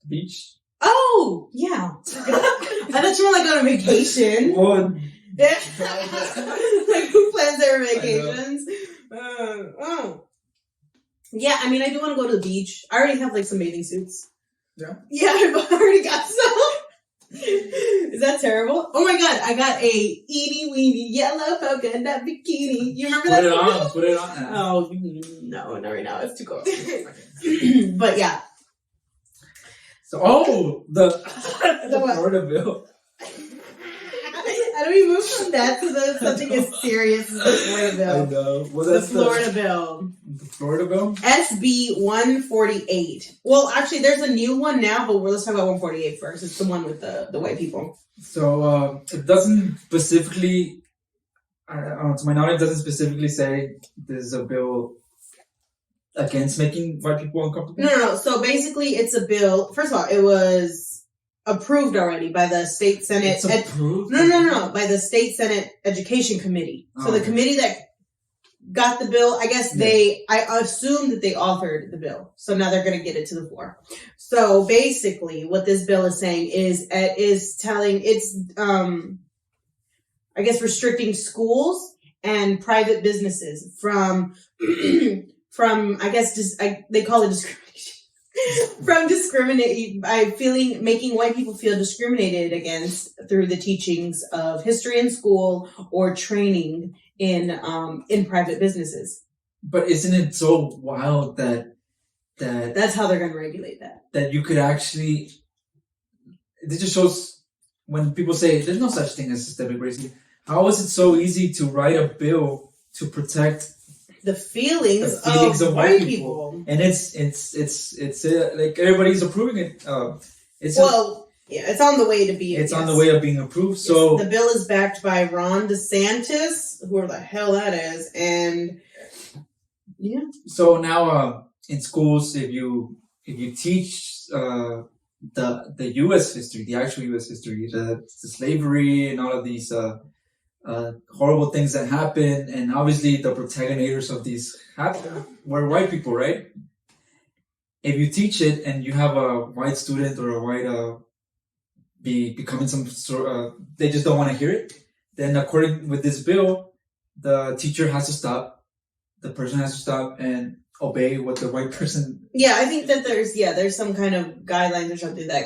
Beach? Oh, yeah. I thought you were like on a vacation. What? Like who plans their vacations? Yeah, I mean, I do want to go to the beach. I already have like some bathing suits. Yeah? Yeah, I've already got some. Is that terrible? Oh my god, I got a eeny weeny yellow polka dot bikini. You remember that? Put it on. Oh, no, not right now. It's too cold. But yeah. So, the what? Florida bill. How do we move from that to something as serious as the Florida bill? I know. Well, the Florida bill. The Florida bill? SB 148. Well, actually, there's a new one now, but let's talk about 148 first. It's the one with the white people. So, it doesn't specifically, to my knowledge, it doesn't specifically say there's a bill against making white people uncomfortable. No. So basically, it's a bill. First of all, it was approved already by the state senate. It's approved? No. By the state senate education committee. So the committee that got the bill, I guess I assume that they authored the bill. So now they're going to get it to the floor. So basically, what this bill is saying is telling it's I guess restricting schools and private businesses from I guess they call it discrimination. From discriminating by making white people feel discriminated against through the teachings of history in school or training in private businesses. But isn't it so wild that that's how they're going to regulate that? That you could actually, it just shows when people say there's no such thing as systemic racism. How is it so easy to write a bill to protect the feelings of white people? And it's like everybody's approving it. It's on the way to be. It's on the way of being approved. So the bill is backed by Ron DeSantis, whoever the hell that is, and yeah. So now in schools, if you teach the U.S. history, the actual U.S. history, the slavery and all of these horrible things that happen, and obviously the protagonists of these were white people, right? If you teach it and you have a white student or a white becoming some sort they just don't want to hear it, then according with this bill, the teacher has to stop, the person has to stop and obey what the white person. Yeah, I think that there's some kind of guidelines or something that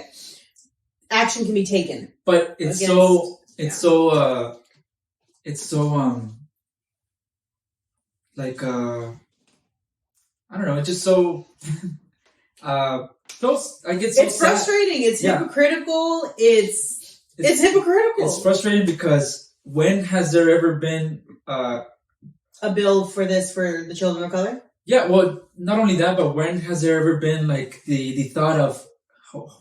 action can be taken. But it's so like I don't know, it's just so close. I get so it's frustrating. It's hypocritical. It's hypocritical. It's frustrating because when has there ever been a bill for this for the children of color? Yeah, well, not only that, but when has there ever been like the thought of,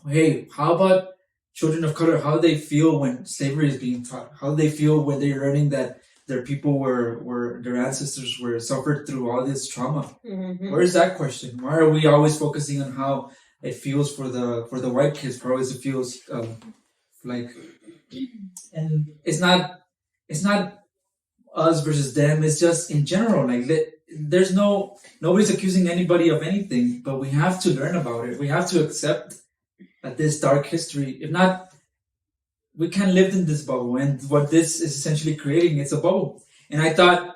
hey, how about children of color? How do they feel when slavery is being taught? How do they feel when they're learning that their people were their ancestors were suffered through all this trauma? Mm-hmm. Where is that question? Why are we always focusing on how it feels for the white kids? For always it feels like, and it's not us versus them. It's just in general. Like there's nobody's accusing anybody of anything, but we have to learn about it. We have to accept that this dark history. If not, we can't live in this bubble. And what this is essentially creating, it's a bubble. And I thought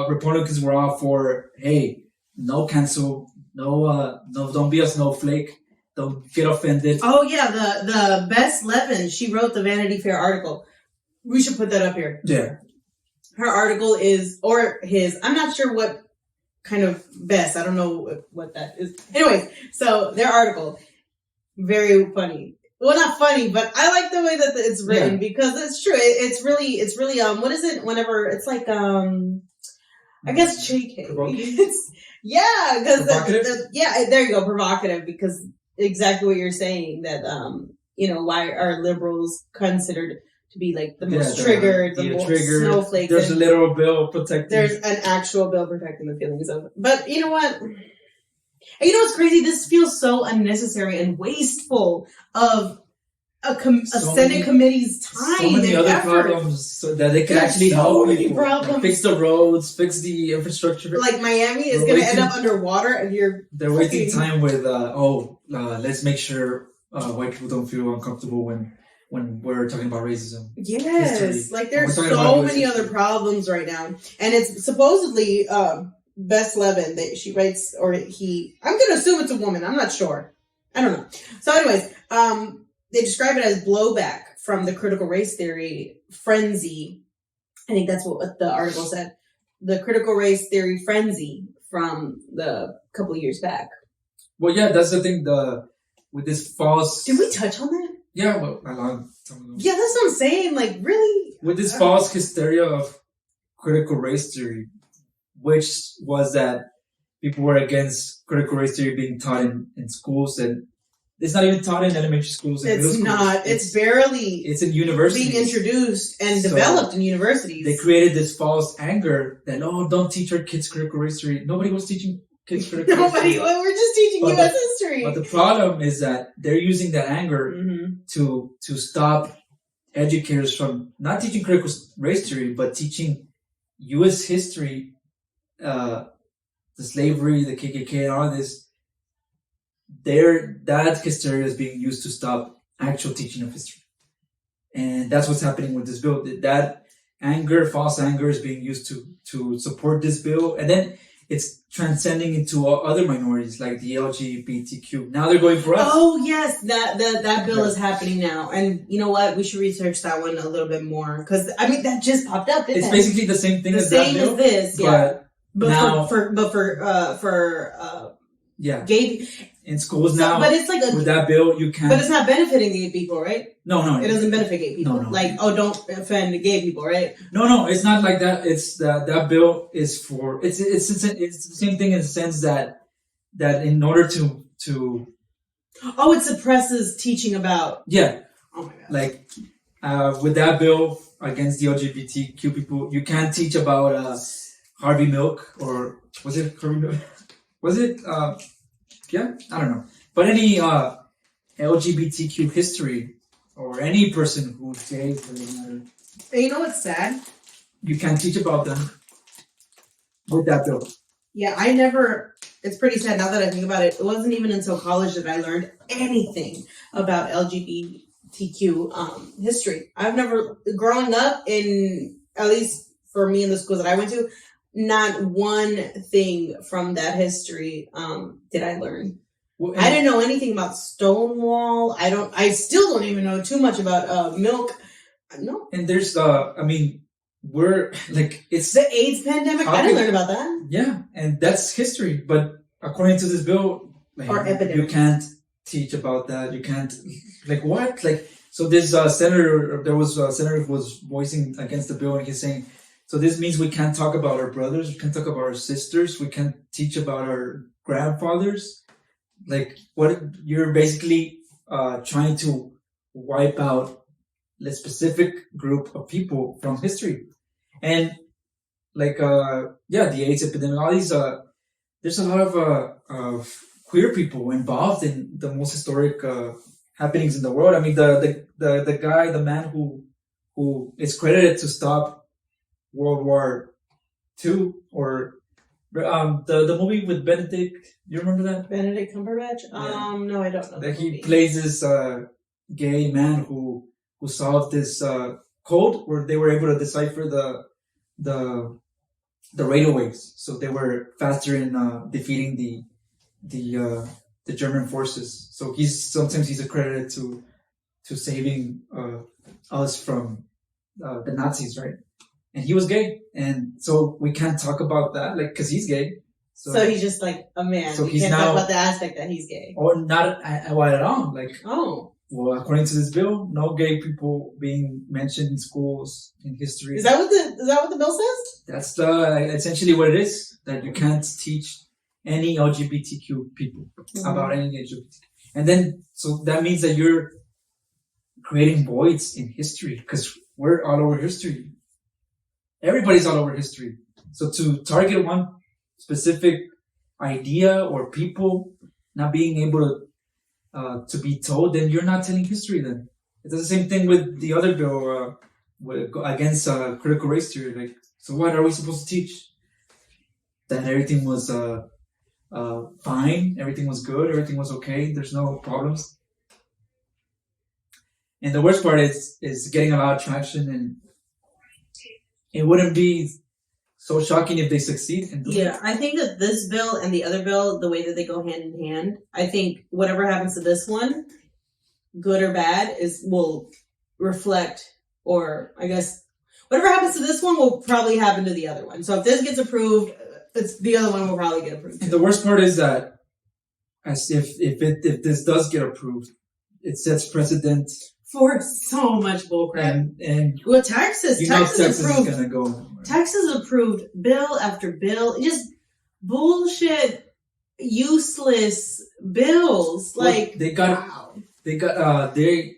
Republicans were all for, hey, no cancel, no, don't be a snowflake, don't get offended. Oh yeah, the Bess Levin, she wrote the Vanity Fair article. We should put that up here. Yeah. Her article is, or his, I'm not sure what kind of Bess, I don't know what that is. Anyways, so their article, very funny. Well, not funny, but I like the way that it's written because it's true. It's really, what is it? Whenever it's like, I guess JK. It's, yeah, because there you go, provocative, because exactly what you're saying that, why are liberals considered to be like the most triggered, the most snowflakes. There's a literal bill protecting. There's an actual bill protecting the feelings of it. But you know what? And you know what's crazy? This feels so unnecessary and wasteful of Senate committee's time. So many and other effort. problems so that they can actually help people. Like, fix the roads, fix the infrastructure. Like Miami is going to end up underwater, and they're wasting time with let's make sure white people don't feel uncomfortable when we're talking about racism. Yes, history. Like there's so many other problems right now, and it's supposedly Bess Levin that she writes, or he. I'm going to assume it's a woman. I'm not sure. I don't know. So, anyways, they describe it as blowback from the critical race theory frenzy. I think that's what the article said. The critical race theory frenzy from the couple of years back. Well, yeah, that's the thing. With this false. Did we touch on that? Yeah, well, a long time ago. Yeah, that's what I'm saying. Like, really? With this false hysteria of critical race theory, which was that people were against critical race theory being taught in schools, and it's not even taught in elementary schools. It's not. It's barely. It's in universities. Being introduced and developed in universities. They created this false anger that, don't teach our kids critical race theory. Nobody was teaching kids critical race theory. Well, we're just teaching U.S. history. But the problem is that they're using that anger to stop educators from not teaching critical race theory, but teaching U.S. history, the slavery, the KKK, and all this. That hysteria is being used to stop actual teaching of history. And that's what's happening with this bill. That anger, false anger, is being used to support this bill. And then it's transcending into other minorities like the LGBTQ. Now they're going for us. Oh, yes. That bill is happening now. And you know what? We should research that one a little bit more. Because, I mean, that just popped up. It's basically the same thing as that bill. The same as this, yeah. But now, for gay in schools now, but it's like with that bill, you can't. But it's not benefiting gay people, right? No. It doesn't benefit gay people. No. Like, don't offend gay people, right? No, it's not like that. It's that bill is for it's the same thing in the sense that in order to it suppresses teaching about Oh my God. Like with that bill against the LGBTQ people, you can't teach about Harvey Milk, or was it Harvey Milk? Was it? I don't know. But any LGBTQ history or any person who's gay, for that matter. And you know what's sad? You can't teach about them with that bill. Yeah, it's pretty sad now that I think about it. It wasn't even until college that I learned anything about LGBTQ history. I've never, growing up at least for me in the schools that I went to, not one thing from that history did I learn. Well, I didn't know anything about Stonewall. I still don't even know too much about milk. No. And there's we're like, it's the AIDS pandemic. I didn't learn about that. Yeah, and that's history. But according to this bill, or epidemic, you can't teach about that. You can't, like, what? Like, so this senator, there was a senator who was voicing against the bill, and he's saying, so this means we can't talk about our brothers, we can't talk about our sisters, we can't teach about our grandfathers. Like, what you're basically trying to wipe out a specific group of people from history. And like, the AIDS epidemic, all these, there's a lot of queer people involved in the most historic happenings in the world. I mean, the man who is credited to stop World War II, or the movie with Benedict, you remember that? Benedict Cumberbatch? Yeah. No, I don't know. That he plays this gay man who solved this code where they were able to decipher the radio waves, so they were faster in defeating the German forces. So he's accredited to saving us from the Nazis, right? And he was gay, and so we can't talk about that, like, because he's gay. So he's just like a man. So we can't talk about the aspect that he's gay. Or not at all. Like, well, according to this bill, no gay people being mentioned in schools in history. Is that what the bill says? That's essentially what it is. That you can't teach any LGBTQ people about any LGBT. And then, so that means that you're creating voids in history, because we're all over history. Everybody's all over history. So to target one specific idea or people not being able to be told, then you're not telling history then. It does the same thing with the other bill against critical race theory. Like, so what are we supposed to teach? That everything was fine, everything was good, everything was okay. There's no problems. And the worst part is getting a lot of traction, and it wouldn't be so shocking if they succeed. I think that this bill and the other bill, the way that they go hand in hand, I think whatever happens to this one, good or bad, will reflect, or I guess whatever happens to this one will probably happen to the other one. So if this gets approved, the other one will probably get approved. And the worst part is that, as if this does get approved, it sets precedent for so much bullcrap. And well, Texas Texas approved. Is gonna go. Texas approved bill after bill, just bullshit, useless bills. Well, like they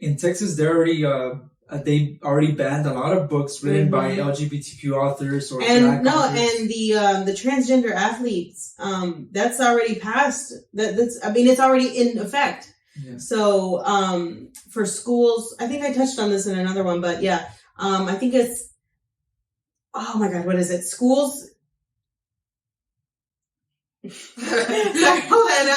in Texas they already banned a lot of books written by LGBTQ authors or Black authors. And the transgender athletes, that's already passed. It's already in effect. Yeah. So, for schools, I think I touched on this in another one, but yeah, I think it's, oh my God, what is it? Schools. Sorry, hold on.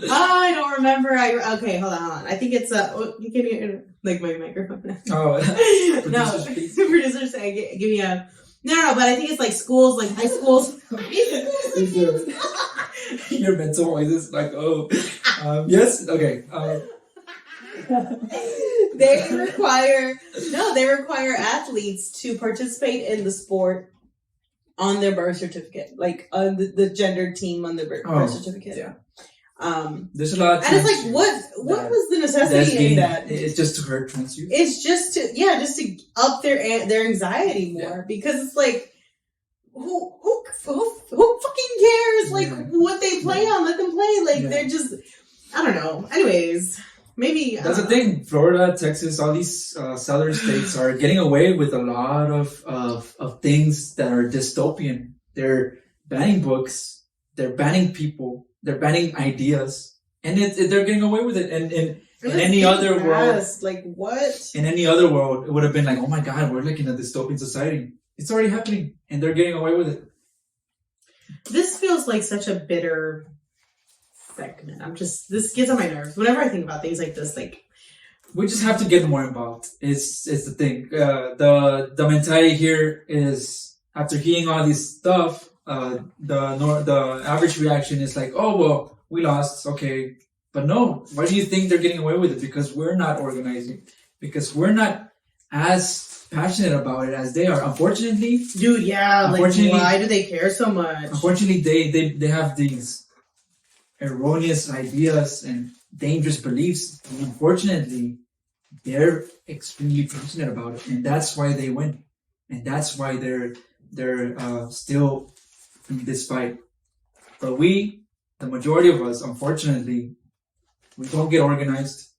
I don't remember. Okay, hold on. I think it's, you can hear, like, my microphone. Oh, producers say, give me a, no, but I think it's like schools, like high schools. Your mental voice is like, yes, okay. They require athletes to participate in the sport on their birth certificate, like on the gendered team on their birth certificate. Yeah. There's a lot of and it's like, what was the necessity in that? It's just to hurt trans youth. It's just to up their anxiety more, because it's like, who fucking cares? Like, what they play on, let them play. Like, they're just, I don't know. Anyways, maybe that's the thing. Florida, Texas, all these southern states are getting away with a lot of things that are dystopian. They're banning books. They're banning people. They're banning ideas, and they're getting away with it. And in any other world, like what? In any other world, it would have been like, oh my God, we're like in a dystopian society. It's already happening, and they're getting away with it. This feels like such a bitter segment. This gets on my nerves whenever I think about things like this. Like, we just have to get more involved. It's the thing. The mentality here is, after hearing all this stuff, the average reaction is like, oh well, we lost, okay. But no, why do you think they're getting away with it? Because we're not organizing. Because we're not as passionate about it as they are. Unfortunately, dude, yeah. Like, why do they care so much? Unfortunately, they have these erroneous ideas and dangerous beliefs. And unfortunately, they're extremely passionate about it, and that's why they win, and that's why they're still in this fight. But we, the majority of us, unfortunately, we don't get organized.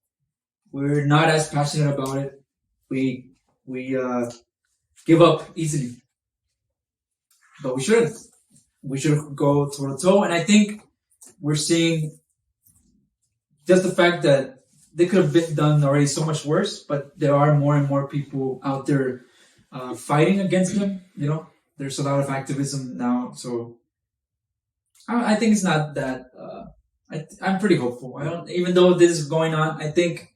We're not as passionate about it. We give up easily. But we shouldn't. We should go toe to toe. And I think we're seeing just the fact that they could have been done already so much worse, but there are more and more people out there fighting against them. You know, there's a lot of activism now. So I think it's not that. I'm pretty hopeful. Even though this is going on, I think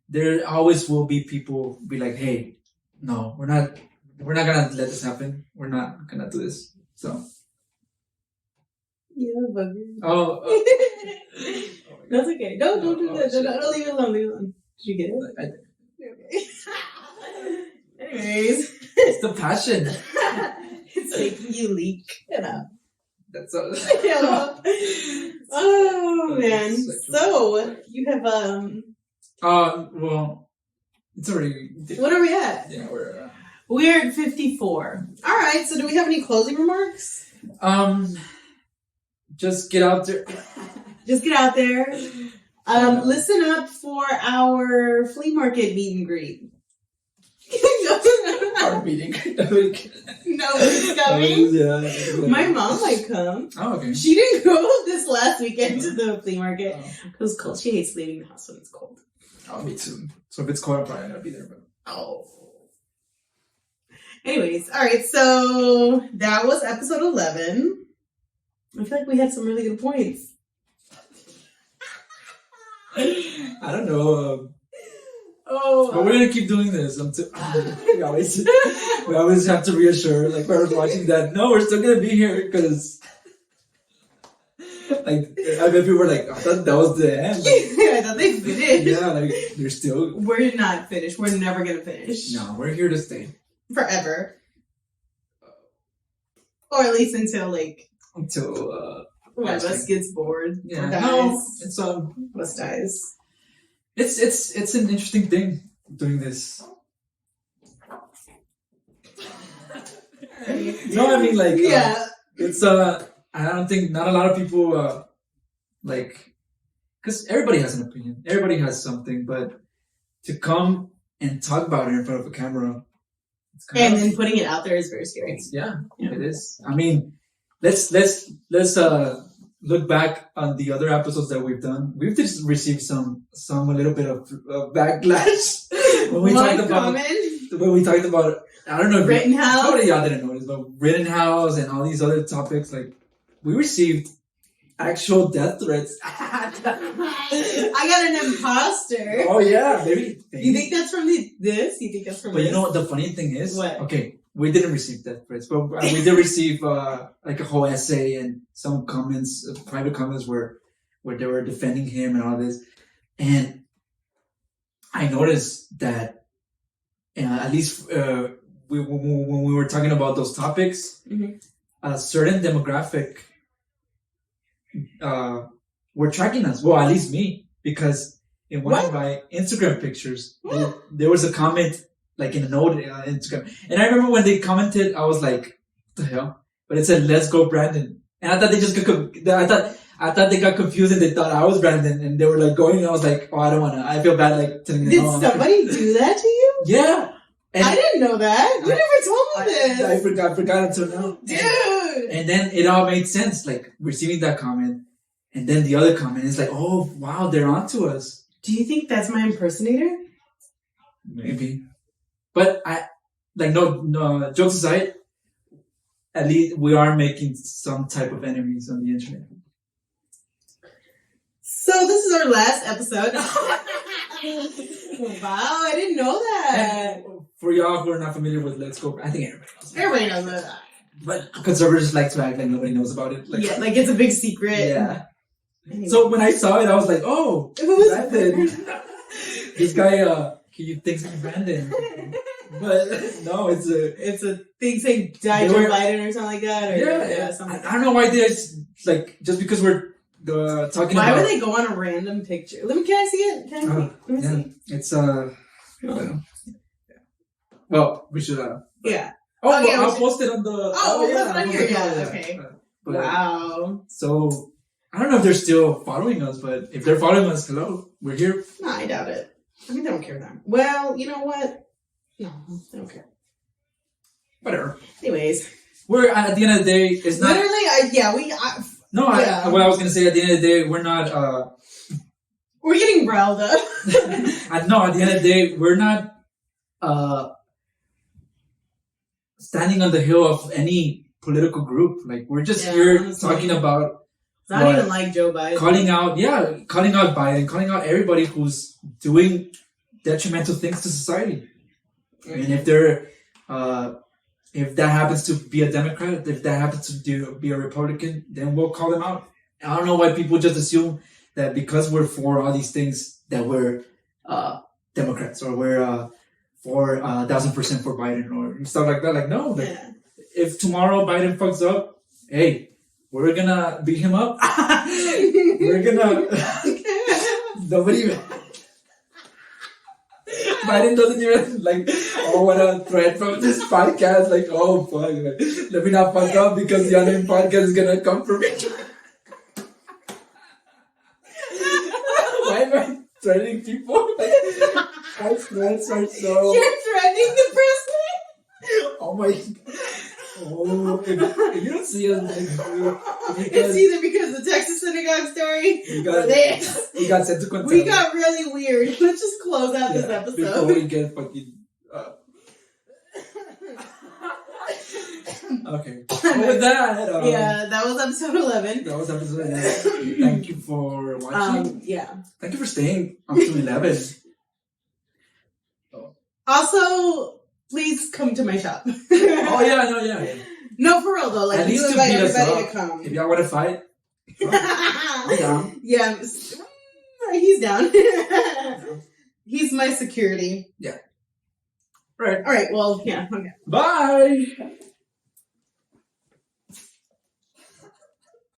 there always will be people be like, hey, no, we're not gonna let this happen. We're not gonna do this. So. Yeah, bugger. Oh. That's okay. Don't do that. Don't leave it alone. Leave it alone. Did you get it? Okay. Anyways. It's the passion. It's making you leak. You know. That's all. Oh, man. So, you have, well, it's already... What are we at? Yeah, we're at 54. All right, so do we have any closing remarks? Just get out there. Just get out there. Listen up for our flea market meet and greet. Our meeting. Nobody's coming. Yeah. My mom might come. Oh, okay. She didn't go this last weekend to the flea market. It was cold. She hates leaving the house when it's cold. I'll meet soon. So if it's cold, I'm probably not gonna be there. But Anyways, all right. So that was episode 11. I feel like we had some really good points. I don't know. But we're gonna keep doing this until we always have to reassure, like whoever's watching, that no, we're still gonna be here because, like, I bet people were like, I thought that was the end. I thought they finished. Yeah, like they're still. We're not finished. We're never gonna finish. No, we're here to stay forever, or at least until one of us gets bored or dies. No, it's one of us dies. It's an interesting thing doing this. No, I mean like it's I don't think not a lot of people like, because everybody has an opinion, everybody has something, but to come and talk about it in front of a camera, and then putting it out there is very scary. It is. I mean, let's look back on the other episodes that we've done. We've just received a little bit of backlash when we talked about. I don't know if Rittenhouse. Probably y'all didn't notice, but Rittenhouse and all these other topics, like we received actual death threats. I got an imposter. Oh yeah, maybe. You think that's from this? You think that's from? But you know what the funny thing is? What? Okay. We didn't receive death threats, but we did receive like a whole essay and some comments, private comments where they were defending him and all this. And I noticed that at least when we were talking about those topics, a certain demographic were tracking us. Well, at least me, because in one of my Instagram pictures, there was a comment. Like in a note on Instagram. And I remember when they commented, I was like, what the hell? But it said, let's go Brandon. And I thought they just I thought they got confused and they thought I was Brandon. And they were like going, and I was like, oh, I don't want to. I feel bad like telling them. Did somebody do that to you? Yeah. And I didn't know that. You never told me this. I forgot until now. Dude. And then it all made sense, like receiving that comment. And then the other comment is like, oh, wow, they're onto us. Do you think that's my impersonator? Maybe. But no, jokes aside, at least we are making some type of enemies on the internet. So this is our last episode. Wow, I didn't know that. And for y'all who are not familiar with Let's Go, I think everybody knows. Everybody knows that. But conservatives like to act like nobody knows about it. Like, like it's a big secret. Yeah. Anyway. So when I saw it, I was like, oh, Brandon. This guy, he thinks he's Brandon. But no, it's a thing saying die Joe Biden or something like that. Or, something. I don't know why there's like, just because we're talking why about. would they go on a random picture? Can I see it? Let me see. It's well, we should yeah. Oh, okay, I'll post it on the. That's right here. Yeah. Okay. Wow. So I don't know if they're still following us, but if they're following us, hello, we're here. No, I doubt it. I mean, they don't care that. Well, you know what? No, I don't care. Whatever. Anyways, we're at the end of the day. It's not literally. What I was gonna say at the end of the day, we're not. We're getting riled up. No, at the end of the day, we're not standing on the hill of any political group. Like we're just here talking about. Not even like Joe Biden. Calling out Biden, calling out everybody who's doing detrimental things to society. And if they're, if that happens to be a Democrat, if that happens to be a Republican, then we'll call them out. I don't know why people just assume that because we're for all these things that we're Democrats or we're for 1,000% for Biden or stuff like that. Like no, if tomorrow Biden fucks up, hey. We're gonna beat him up. We're gonna. Nobody. Biden doesn't even like. Oh, what a threat from this podcast! Like, oh fuck! Like, let me not fuck up because the Unnamed podcast is gonna come for me. Why am I threatening people? Like, my threats are so. You're threatening the president. Oh my. Oh, if you don't see us, it's either because the Texas Synagogue story. We got sent to Quintana. We got really weird. Let's just close out this episode. Before we get fucking... Okay. Well, with that... that was episode 11. That was episode 11. Thank you for watching. Thank you for staying up to 11. Also, please come to my shop. Yeah. No, for real though. Like, at you least invite everybody to come. If y'all want to fight, I'm down. Yeah, he's down. He's my security. Yeah. Right. All right. Well, yeah. Okay. Bye.